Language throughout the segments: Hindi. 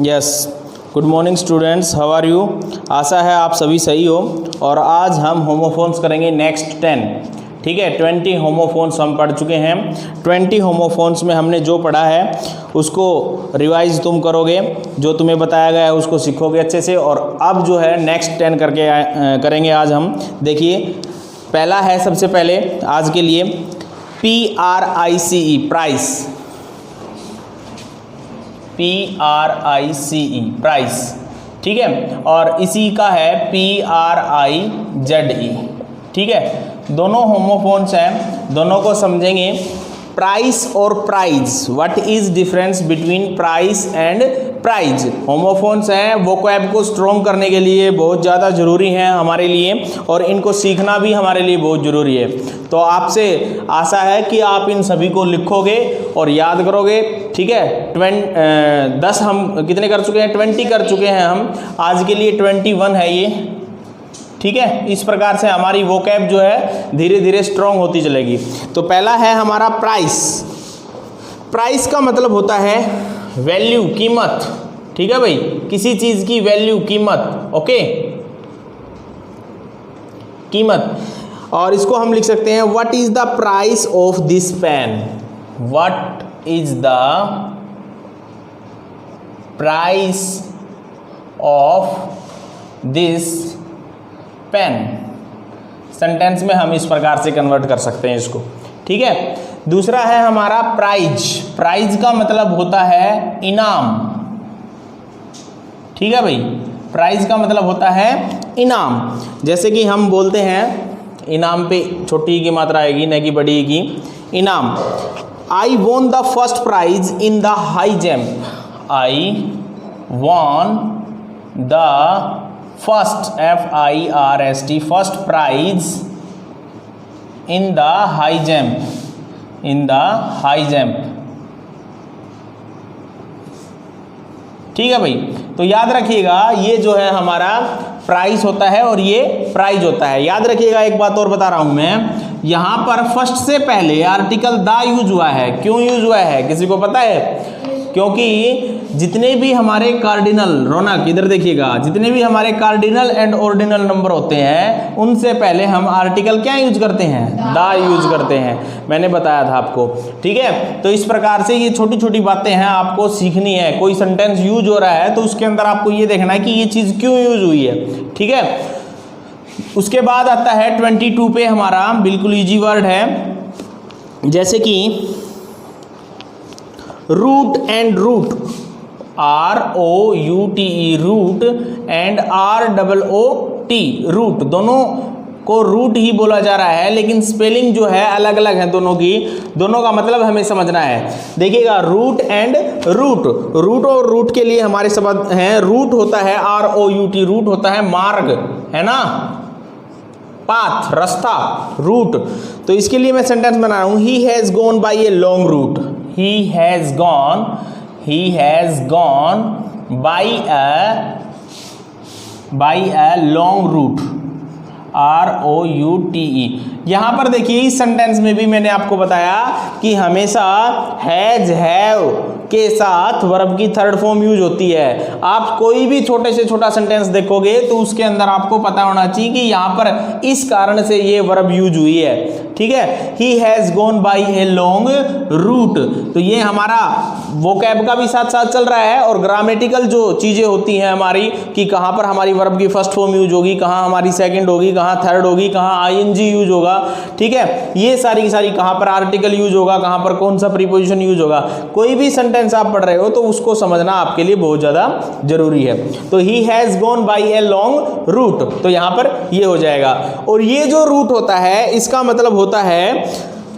Yes, good morning students, how are you. आशा है आप सभी सही हो। और आज हम होमोफोन्स करेंगे नेक्स्ट 10। ठीक है, 20 होमोफोन्स हम पढ़ चुके हैं। 20 होमोफोन्स में हमने जो पढ़ा है उसको रिवाइज तुम करोगे, जो तुम्हें बताया गया है उसको सीखोगे अच्छे से। और अब जो है नेक्स्ट 10 करेंगे आज हम। देखिए, पहला है सबसे पहले आज के लिए PRICE, प्राइस। PRICE, price. ठीक है, और इसी का है PRIZE। ठीक है, दोनों होमोफोन्स हैं, दोनों को समझेंगे। प्राइस और prize, what is difference between price and prize. Homophones हैं, वोकैब को स्ट्रॉन्ग करने के लिए बहुत ज़्यादा ज़रूरी हैं हमारे लिए, और इनको सीखना भी हमारे लिए बहुत ज़रूरी है। तो आपसे आशा है कि आप इन सभी को लिखोगे और याद करोगे। ठीक है, 10 हम कितने कर चुके हैं? 20 कर चुके हैं हम। आज के लिए 21 है ये। ठीक है, इस प्रकार से हमारी वोकैब जो है धीरे धीरे स्ट्रॉन्ग होती चलेगी। तो पहला है हमारा प्राइस। प्राइस का मतलब होता है वैल्यू, कीमत। ठीक है भाई, किसी चीज की वैल्यू, कीमत। ओके, कीमत। और इसको हम लिख सकते हैं what is the price of this pen. What is the price of this pen. Sentence में हम इस प्रकार से कन्वर्ट कर सकते हैं इसको। ठीक है, दूसरा है हमारा प्राइज। प्राइज का मतलब होता है इनाम। ठीक है भाई, प्राइज का मतलब होता है इनाम। जैसे कि हम बोलते हैं, इनाम पे छोटी की मात्रा आएगी, न कि बड़ी की। इनाम, I won the first prize in the high jump. I won the first, FIRST, first prize in the high jump. In the high jump. ठीक है भाई, तो याद रखिएगा ये जो है हमारा प्राइस होता है और ये प्राइज होता है। याद रखिएगा, एक बात और बता रहा हूं मैं, यहां पर फर्स्ट से पहले आर्टिकल द यूज हुआ है। क्यों यूज हुआ है, किसी को पता है? क्योंकि जितने भी हमारे कार्डिनल, रौनक इधर देखिएगा, जितने भी हमारे कार्डिनल एंड ऑर्डिनल नंबर होते हैं उनसे पहले हम आर्टिकल क्या यूज करते हैं? द यूज करते हैं। मैंने बताया था आपको। ठीक है, तो इस प्रकार से ये छोटी छोटी बातें हैं, आपको सीखनी है। कोई सेंटेंस यूज हो रहा है तो उसके अंदर आपको ये देखना है कि ये चीज क्यों यूज हुई है। ठीक है, उसके बाद आता है 22 पे हमारा बिल्कुल इजी वर्ड है, जैसे कि route and root, ROUTE, route and ROOT, root. दोनों को रूट ही बोला जा रहा है, लेकिन स्पेलिंग जो है अलग अलग है दोनों की। दोनों का मतलब हमें समझना है। देखिएगा, रूट एंड रूट। रूट और रूट के लिए हमारे शब्द हैं। रूट होता है ROUT, रूट होता है मार्ग, है ना, पाथ, रास्ता, रूट। तो इसके लिए मैं सेंटेंस बना रहा हूं, he has gone by a long route. He has gone by a long route, ROUTE। यहां पर देखिए, इस सेंटेंस में भी मैंने आपको बताया कि हमेशा हैज, हैव के साथ वर्ब की थर्ड फॉर्म यूज होती है। आप कोई भी छोटे से छोटा सेंटेंस देखोगे तो उसके अंदर आपको पता होना चाहिए कि यहां पर इस कारण से ये वर्ब यूज हुई है। ठीक है, he has gone by a long route. तो ये हमारा वोकैब का भी साथ साथ चल रहा है, और ग्रामेटिकल जो चीजें होती हैं हमारी, कि कहां पर हमारी वर्ब की फर्स्ट फॉर्म यूज होगी, कहां हमारी सेकंड होगी, कहां थर्ड होगी, कहां ING यूज होगा। ठीक है, ये सारी की सारी, कहां पर आर्टिकल यूज होगा, कहां पर कौन सा प्रीपोजिशन यूज होगा। कोई भी सेंटेंस आप पढ़ रहे हो तो उसको समझना आपके लिए बहुत ज्यादा जरूरी है। तो he has gone by a long route, तो यहां पर ये हो जाएगा। और ये जो रूट होता है इसका मतलब होता है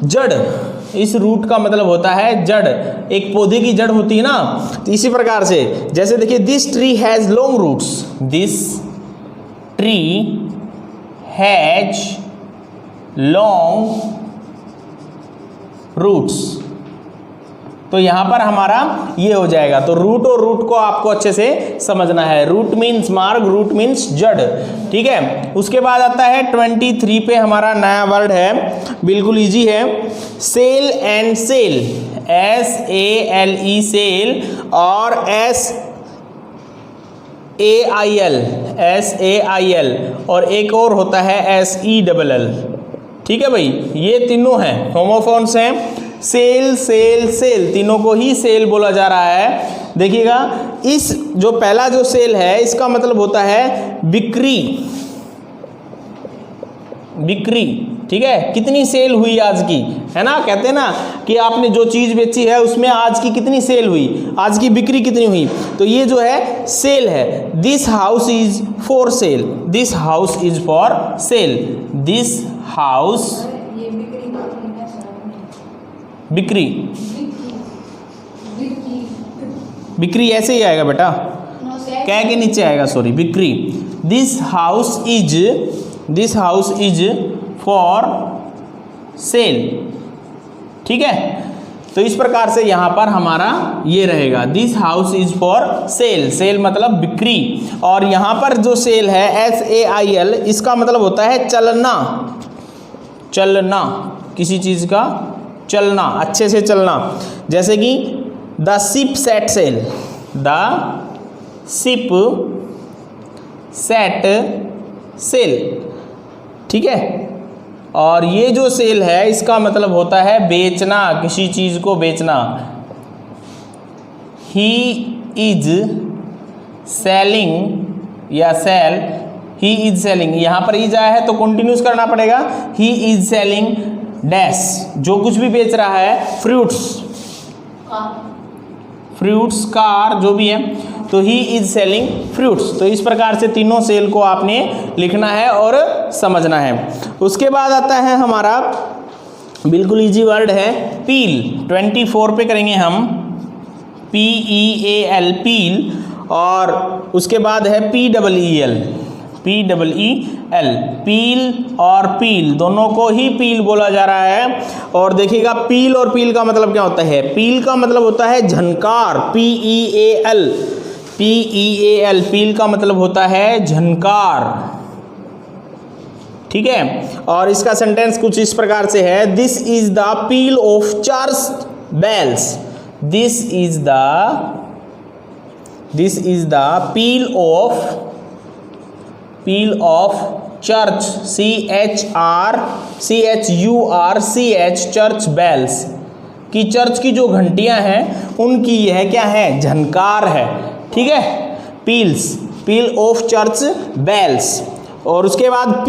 जड़। इस रूट का मतलब होता है जड़। एक पौधे की जड़ होती है ना, तो इसी प्रकार से, जैसे देखिए, this tree has long roots. This tree has long roots. तो यहां पर हमारा ये हो जाएगा। तो रूट और रूट को आपको अच्छे से समझना है। रूट मीन्स मार्ग, रूट मीन्स जड़। ठीक है, उसके बाद आता है 23 पे हमारा नया वर्ड है, बिल्कुल इजी है, sale and sale. SALE sale और SAIL, SAIL, और एक और होता है SELL। ठीक है भाई, ये तीनों हैं होमोफोन्स हैं। सेल सेल सेल, तीनों को ही सेल बोला जा रहा है। देखिएगा, इस जो पहला जो सेल है इसका मतलब होता है बिक्री, बिक्री। ठीक है, कितनी सेल हुई आज की, है ना, कहते हैं ना कि आपने जो चीज बेची है उसमें आज की कितनी सेल हुई, आज की बिक्री कितनी हुई, तो ये जो है सेल है। This house is for cell, this house is for cell, this house, बिक्री, बिक्री ऐसे ही आएगा बेटा, क्या के नीचे आएगा, सॉरी, बिक्री। This house is for cell. ठीक है, तो इस प्रकार से यहां पर हमारा ये रहेगा, this house is for sale, sale मतलब बिक्री। और यहां पर जो सेल है SAIL, इसका मतलब होता है चलना, चलना, किसी चीज का चलना, अच्छे से चलना। जैसे कि the ship set sail, the ship set sail. ठीक है, और ये जो सेल है इसका मतलब होता है बेचना, किसी चीज को बेचना। ही इज सेलिंग या सेल, ही इज सेलिंग, यहां पर इज आया है तो कंटिन्यूस करना पड़ेगा। ही इज सेलिंग डैश, जो कुछ भी बेच रहा है, फ्रूट्स, फ्रूट्स, कार, जो भी है, तो ही इज सेलिंग फ्रूट्स। तो इस प्रकार से तीनों सेल को आपने लिखना है और समझना है। उसके बाद आता है हमारा बिल्कुल इजी वर्ड है पील। 24 पे करेंगे हम, PEAL, पील। और उसके बाद है PEEL, पील और पील, दोनों को ही पील बोला जा रहा है। और देखिएगा, पील और पील का मतलब क्या होता है, पील का मतलब होता है झनकार, PEAL, पील का मतलब होता है झनकार। ठीक है, और इसका सेंटेंस कुछ इस प्रकार से है, this is the peal of church bells, this is the peal of church, CHURCH, church bells, कि चर्च की जो घंटियां हैं उनकी यह क्या है, झनकार है। ठीक है, peals, peal of church bells. और उसके बाद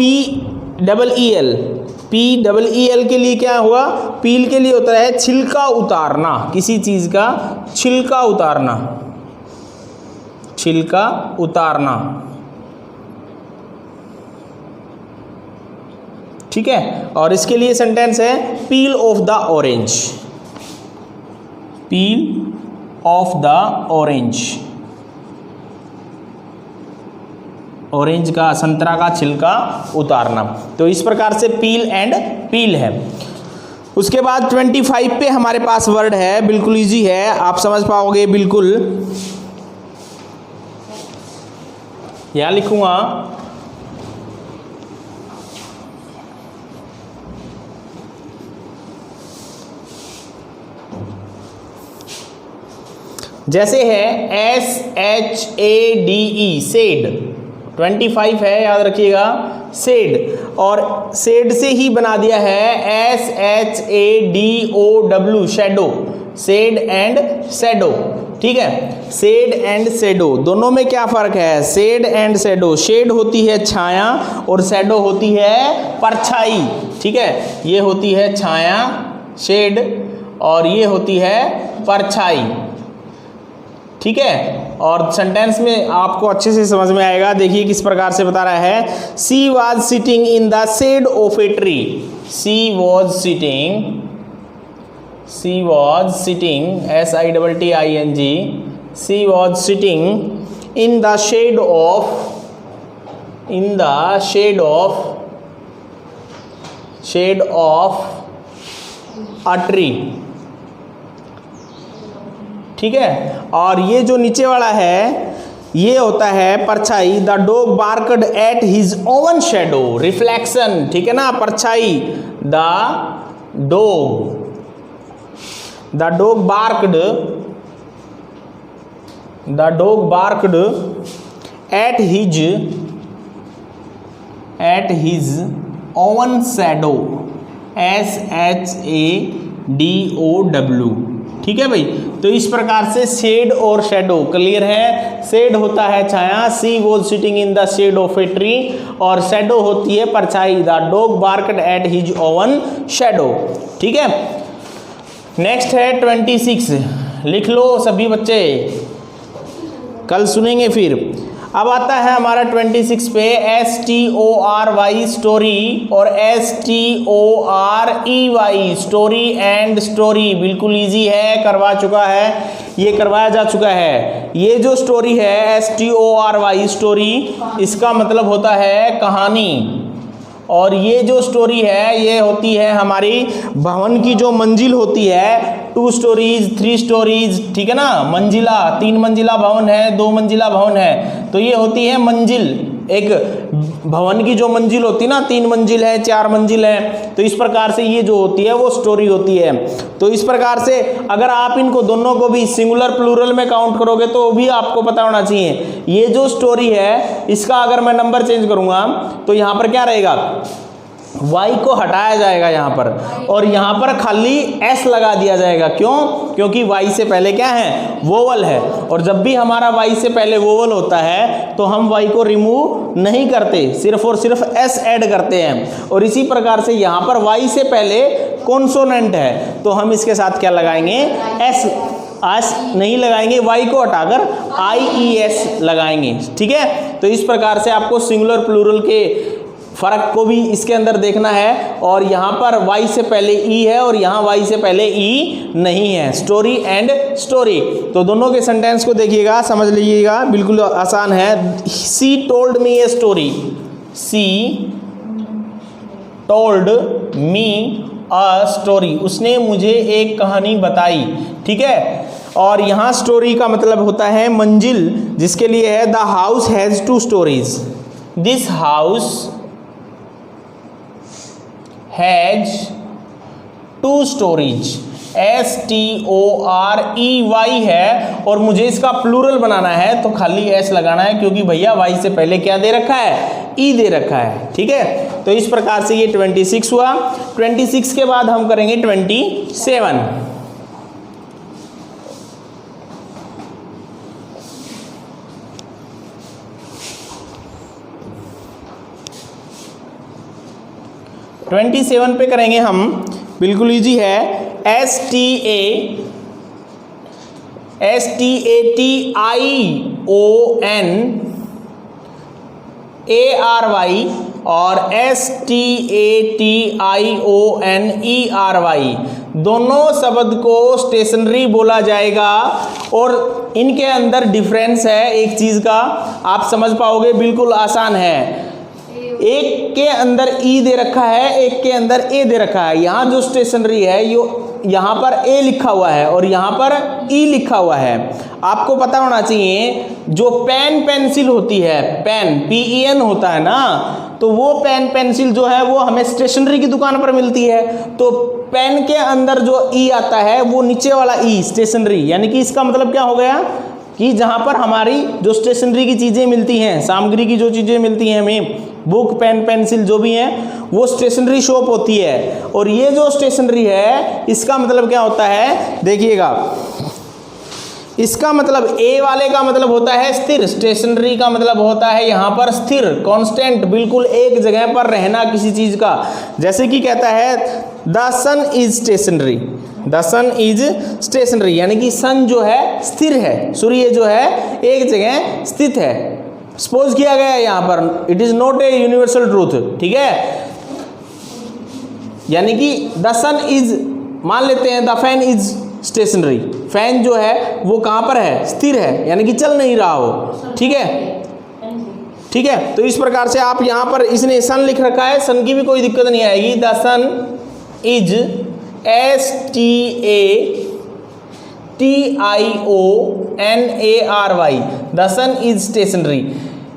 PEEL के लिए क्या हुआ, पील के लिए होता है छिलका उतारना, किसी चीज का छिलका उतारना, छिलका उतारना। ठीक है, और इसके लिए सेंटेंस है पील of the orange, peel of the orange, orange का, संतरा का छिलका उतारना। तो इस प्रकार से पील एंड पील है। उसके बाद 25 पे हमारे पास वर्ड है, बिल्कुल इजी है, आप समझ पाओगे बिल्कुल। यहां लिखूंगा जैसे है SHADE, सेड। 25 है, याद रखिएगा, सेड। और सेड से ही बना दिया है SHADOW, shadow, said and shadow. ठीक है, सेड एंड शैडो, दोनों में क्या फर्क है, सेड एंड शैडो, शेड होती है छाया और शैडो होती है परछाई। ठीक है, ये होती है छाया, शेड, और ये होती है परछाई। ठीक है, और सेंटेंस में आपको अच्छे से समझ में आएगा। देखिए किस प्रकार से बता रहा है, she was sitting in the shade of a tree, she was sitting, SITTING, she was sitting in the shade of a tree. ठीक है, और ये जो नीचे वाला है ये होता है परछाई, the dog barked at his own shadow, reflection. ठीक है ना, परछाई, the dog barked at his own shadow, SHADOW। ठीक है भाई, तो इस प्रकार से शेड और शैडो क्लियर है। शेड होता है छाया, she was sitting in the shade of a tree, और शैडो होती है परछाई, the dog barked at his own shadow. ठीक है, नेक्स्ट है 26, लिख लो सभी बच्चे, कल सुनेंगे फिर। अब आता है हमारा 26 पे STORY स्टोरी और STOREY स्टोरी एंड स्टोरी। बिल्कुल इजी है, करवा चुका है, ये करवाया जा चुका है। ये जो स्टोरी है STORY स्टोरी, इसका मतलब होता है कहानी, और ये जो स्टोरी है ये होती है हमारी भवन की जो मंजिल होती है, 2 स्टोरीज 3 स्टोरीज, ठीक है ना। मंजिला, 3 मंजिला भवन है, 2 मंजिला भवन है, तो ये होती है मंजिल। एक भवन की जो मंजिल होती है ना, 3 मंजिल है, 4 मंजिल है, तो इस प्रकार से ये जो होती है वो स्टोरी होती है। तो इस प्रकार से अगर आप इनको दोनों को भी सिंगुलर प्लूरल में काउंट करोगे तो भी आपको पता होना चाहिए। ये जो स्टोरी है इसका अगर मैं नंबर चेंज करूंगा तो यहाँ पर क्या रहेगा, y को हटाया जाएगा यहाँ पर, और यहाँ पर खाली s लगा दिया जाएगा। क्यों? क्योंकि y से पहले क्या है, वोवल है, और जब भी हमारा y से पहले वोवल होता है तो हम y को रिमूव नहीं करते, सिर्फ और सिर्फ s ऐड करते हैं। और इसी प्रकार से यहाँ पर y से पहले कॉन्सोनेंट है तो हम इसके साथ क्या लगाएंगे, s नहीं लगाएंगे, y को हटाकर IES लगाएंगे। ठीक है, तो इस प्रकार से आपको सिंगुलर प्लूरल के फर्क को भी इसके अंदर देखना है। और यहाँ पर y से पहले e है और यहाँ y से पहले e नहीं है, स्टोरी एंड स्टोरी। तो दोनों के सेंटेंस को देखिएगा, समझ लीजिएगा, बिल्कुल आसान है। सी told me a story, C told me a story, उसने मुझे एक कहानी बताई। ठीक है, और यहाँ स्टोरी का मतलब होता है मंजिल, जिसके लिए है the house has 2 stories, this house has 2 stories, STOREY है, और मुझे इसका प्लूरल बनाना है तो खाली s लगाना है, क्योंकि भैया y से पहले क्या दे रखा है, e दे रखा है। ठीक है, तो इस प्रकार से ये 26 हुआ। 26 के बाद हम करेंगे 27। पे करेंगे हम, बिल्कुल इजी है। STATIONARY और STATIONERY दोनों शब्द को स्टेशनरी बोला जाएगा, और इनके अंदर डिफरेंस है एक चीज का, आप समझ पाओगे, बिल्कुल आसान है। एक के अंदर ई दे रखा है, एक के अंदर ए दे रखा है। यहाँ जो स्टेशनरी है यहाँ पर ए लिखा हुआ है और यहाँ पर ई लिखा हुआ है। आपको पता होना चाहिए, जो पेन पेंसिल होती है, पेन PEN होता है ना, तो वो पेन पेंसिल जो है वो हमें स्टेशनरी की दुकान पर मिलती है। तो पेन के अंदर जो ई आता है वो नीचे वाला ई स्टेशनरी, यानी कि इसका मतलब क्या हो गया कि जहाँ पर हमारी जो स्टेशनरी की चीज़ें मिलती हैं, सामग्री की जो चीज़ें मिलती हैं हमें, बुक पेन पेंसिल जो भी हैं, वो स्टेशनरी शॉप होती है। और ये जो स्टेशनरी है इसका मतलब क्या होता है, देखिएगा, इसका मतलब ए वाले का मतलब होता है स्थिर, स्टेशनरी का मतलब होता है यहाँ पर स्थिर, कांस्टेंट, बिल्कुल एक जगह पर रहना किसी चीज़ का। जैसे कि कहता है the sun is stationary, the sun is stationary, यानी कि सन जो है स्थिर है, सूर्य जो है एक जगह स्थित है। सपोज किया गया है यहाँ पर, it is not a universal truth. ठीक है, यानी कि द सन इज, मान लेते हैं the fan is stationary, fan जो है वो कहाँ पर है, स्थिर है, यानी कि चल नहीं रहा हो। ठीक है, ठीक है, तो इस प्रकार से आप यहाँ पर, इसने सन लिख रखा है, सन की भी कोई दिक्कत नहीं आएगी। The sun is STATIONARY, the sun is stationary,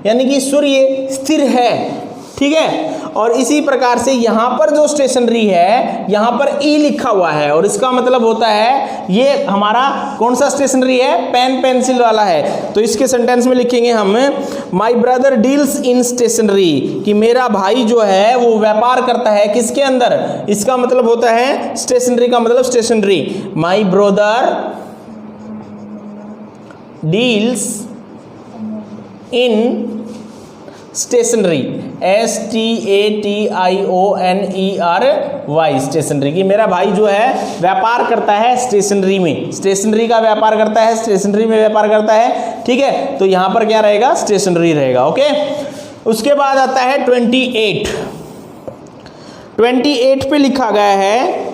यानी कि सूर्य स्थिर है। ठीक है। और इसी प्रकार से यहां पर जो स्टेशनरी है, यहां पर ई लिखा हुआ है और इसका मतलब होता है ये हमारा कौन सा स्टेशनरी है, पेन पेंसिल वाला है। तो इसके सेंटेंस में लिखेंगे हम my brother deals in stationery, कि मेरा भाई जो है वो व्यापार करता है किसके अंदर, इसका मतलब होता है स्टेशनरी का मतलब stationery. My brother deals in stationery, STATIONERY, stationery, की मेरा भाई जो है व्यापार करता है स्टेशनरी में, स्टेशनरी का व्यापार करता है, स्टेशनरी में व्यापार करता है। ठीक है, तो यहां पर क्या रहेगा, स्टेशनरी रहेगा। ओके, उसके बाद आता है 28 पे लिखा गया है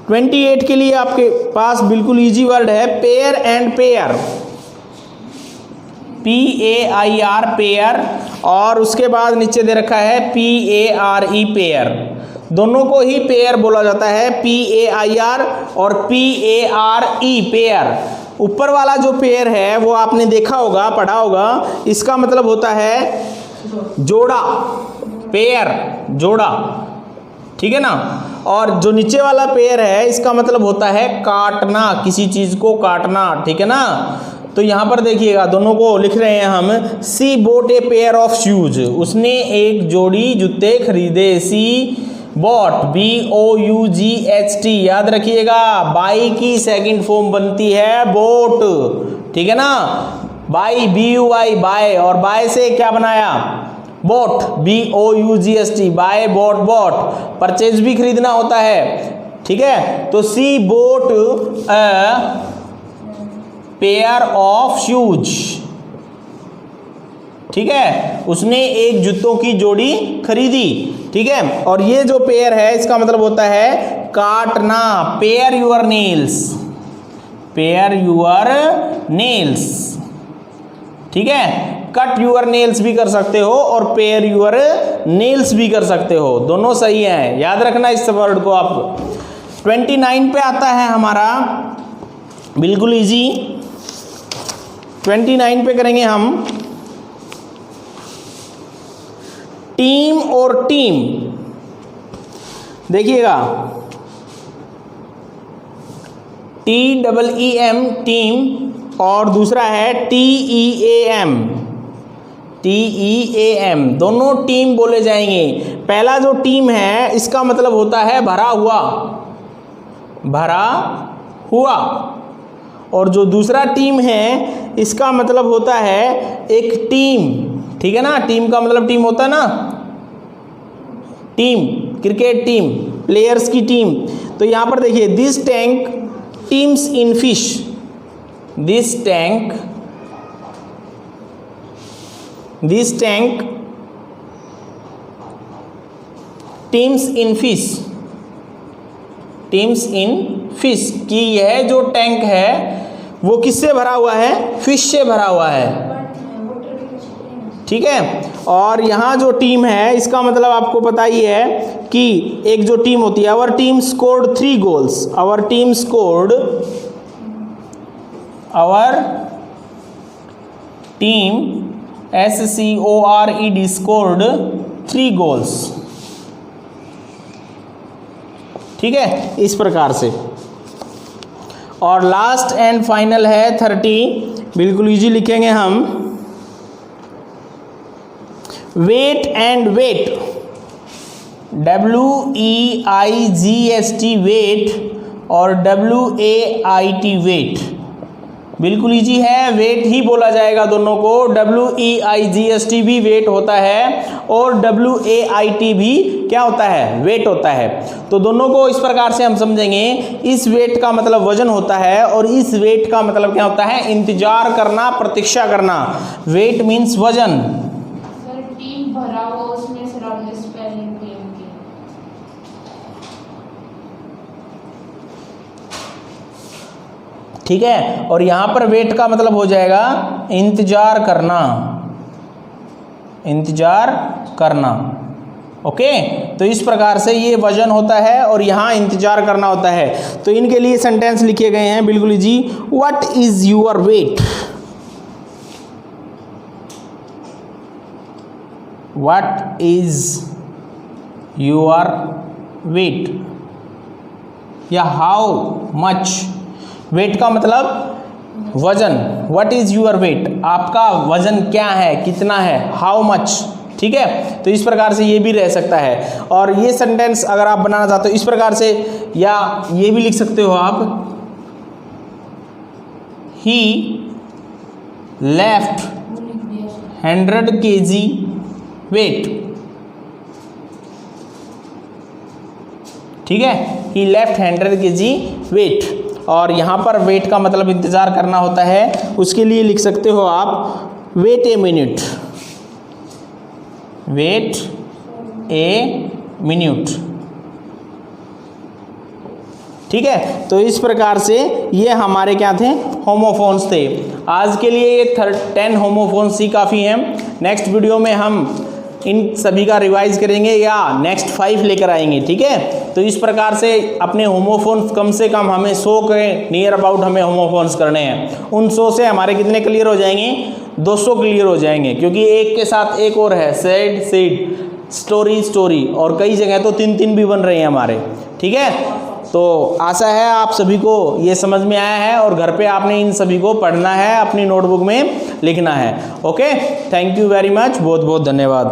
28 के लिए आपके पास बिल्कुल इजी वर्ड है pair and pair, PAIR pair, और उसके बाद नीचे दे रखा है PARE पेयर। दोनों को ही पेयर बोला जाता है, PAIR और PARE पेयर। ऊपर वाला जो पेयर है वो आपने देखा होगा, पढ़ा होगा, इसका मतलब होता है जोड़ा, पेयर जोड़ा, ठीक है ना। और जो नीचे वाला पेयर है इसका मतलब होता है काटना, किसी चीज को काटना, ठीक है ना। तो यहां पर देखिएगा दोनों को लिख रहे हैं हम, she bought a pair of shoes, उसने एक जोड़ी जूते खरीदे। सी बॉट, BOUGHT, याद रखिएगा बाई की सेकंड फॉर्म बनती है बोट, ठीक है ना। बाई BUI बाय, और बाय से क्या बनाया, bought, BOUGHT, buy bought, bought purchase भी खरीदना होता है, ठीक है। तो she bought a pair of shoes, ठीक है, उसने एक जूतों की जोड़ी खरीदी, ठीक है। और ये जो पेयर है इसका मतलब होता है काटना, pare your nails, pare your nails, ठीक है। कट यूर नेल्स भी कर सकते हो और पेयर यूर नेल्स भी कर सकते हो, दोनों सही हैं, याद रखना इस वर्ड को आप। 29 पे आता है हमारा बिल्कुल इजी, 29 पे करेंगे हम टीम और टीम। देखिएगा TEEM टीम, और दूसरा है TEAM, दोनों टीम बोले जाएंगे। पहला जो टीम है इसका मतलब होता है भरा हुआ, भरा हुआ, और जो दूसरा टीम है इसका मतलब होता है एक टीम, ठीक है ना। टीम का मतलब टीम होता है ना, टीम, क्रिकेट टीम, प्लेयर्स की टीम। तो यहां पर देखिए this tank teams in fish, this tank teams in fish, teams in fish, कि यह जो टैंक है वो किससे भरा हुआ है, फिश से भरा हुआ है, ठीक है। और यहाँ जो टीम है इसका मतलब आपको पता ही है कि एक जो टीम होती है, our team scored 3 goals, our team scored, our team SCORED scored 3 goals, ठीक है, इस प्रकार से। और लास्ट एंड फाइनल है 30, बिल्कुल इजी लिखेंगे हम, weight and wait, WEIGHT weight और WAIT वेट, बिल्कुल इजी है, वेट ही बोला जाएगा दोनों को। WEIGHT भी वेट होता है और WAIT भी क्या होता है, वेट होता है। तो दोनों को इस प्रकार से हम समझेंगे, इस वेट का मतलब वजन होता है और इस वेट का मतलब क्या होता है, इंतजार करना, प्रतीक्षा करना। वेट मीन्स वजन। सर टीम भरा हुआ, उसमें सराउंडिंग स्पेलिंग टीम की, ठीक है। और यहां पर वेट का मतलब हो जाएगा इंतजार करना, इंतजार करना, ओके। तो इस प्रकार से ये वजन होता है और यहां इंतजार करना होता है। तो इनके लिए सेंटेंस लिखे गए हैं बिल्कुल easy, what is your weight, what is your weight, या हाउ मच। वेट का मतलब वजन, व्हाट इज योर वेट, आपका वजन क्या है, कितना है, हाउ मच। ठीक है, तो इस प्रकार से ये भी रह सकता है। और ये सेंटेंस अगर आप बनाना चाहते हो इस प्रकार से, या ये भी लिख सकते हो आप, ही लेफ्ट 100 kg वेट। ठीक है, ही लेफ्ट 100 kg वेट। और यहाँ पर वेट का मतलब इंतजार करना होता है, उसके लिए लिख सकते हो आप wait a minute, wait a minute. ठीक है, तो इस प्रकार से ये हमारे क्या थे, होमोफोन्स थे। आज के लिए ये 10 होमोफोन्स ही काफ़ी हैं। नेक्स्ट वीडियो में हम इन सभी का रिवाइज करेंगे या नेक्स्ट 5 लेकर आएंगे। ठीक है, तो इस प्रकार से अपने होमोफोन्स कम से कम हमें 100 के नियर अबाउट हमें होमोफोन्स करने हैं। उन 100 से हमारे कितने क्लियर हो जाएंगे, 200 क्लियर हो जाएंगे, क्योंकि एक के साथ एक और है, सेड सेड, स्टोरी स्टोरी, और कई जगह तो 3 भी बन रहे हैं हमारे। ठीक है, तो आशा है आप सभी को ये समझ में आया है, और घर पे आपने इन सभी को पढ़ना है, अपनी नोटबुक में लिखना है। Okay, thank you very much, बहुत बहुत धन्यवाद।